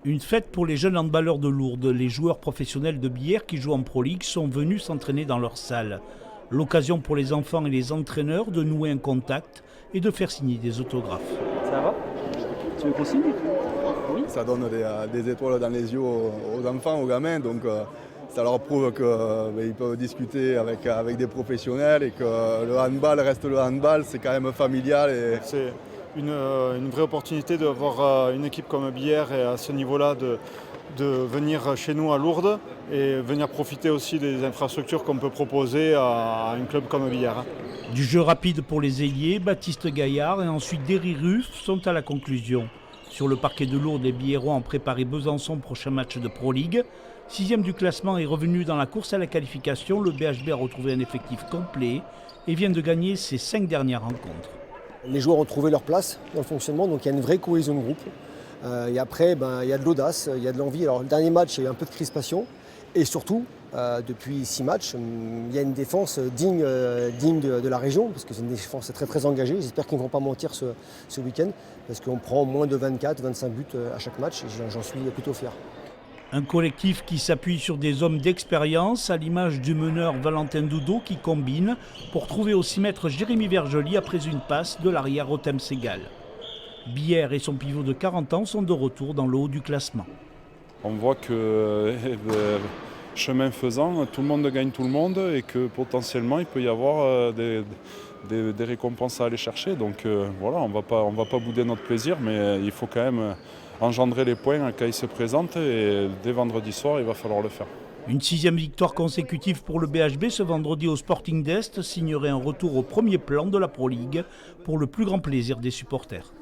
Une fête pour les jeunes handballeurs de Lourdes. Les joueurs professionnels de Billère qui jouent en Pro League sont venus s'entraîner dans leur salle. L'occasion pour les enfants et les entraîneurs de nouer un contact et de faire signer des autographes. Ça va? Tu veux qu'on signe? Oui. Ça donne des étoiles dans les yeux aux enfants, aux gamins, donc ça leur prouve qu'ils peuvent discuter avec des professionnels et que le handball reste le handball, c'est quand même familial. C'est une vraie opportunité d'avoir une équipe comme Billère et à ce niveau-là de venir chez nous à Lourdes et venir profiter aussi des infrastructures qu'on peut proposer à un club comme Billère. Du jeu rapide pour les ailiers, Baptiste Gaillard et ensuite Derry Ruff sont à la conclusion. Sur le parquet de Lourdes, les Billérois ont préparé Besançon, prochain match de Pro League. 6e du classement est revenu dans la course à la qualification. Le BHB a retrouvé un effectif complet et vient de gagner ses 5 dernières rencontres. Les joueurs ont trouvé leur place dans le fonctionnement, donc il y a une vraie cohésion de groupe. Et après, il y a de l'audace, il y a de l'envie. Alors le dernier match, il y a eu un peu de crispation. Et surtout, depuis 6 matchs, il y a une défense digne de la région, parce que c'est une défense très très engagée. J'espère qu'ils ne vont pas mentir ce week-end, parce qu'on prend moins de 24-25 buts à chaque match, et j'en suis plutôt fier. Un collectif qui s'appuie sur des hommes d'expérience, à l'image du meneur Valentin Doudot qui combine pour trouver au 6 mètres Jérémy Vergely après une passe de l'arrière Rotem Segal. Billère et son pivot de 40 ans sont de retour dans le haut du classement. On voit que chemin faisant, tout le monde gagne tout le monde et que potentiellement il peut y avoir des récompenses à aller chercher. Donc voilà, on va pas bouder notre plaisir, mais il faut quand même engendrer les points quand ils se présentent et dès vendredi soir, il va falloir le faire. Une 6e victoire consécutive pour le BHB ce vendredi au Sporting d'Est signerait un retour au premier plan de la Pro League pour le plus grand plaisir des supporters.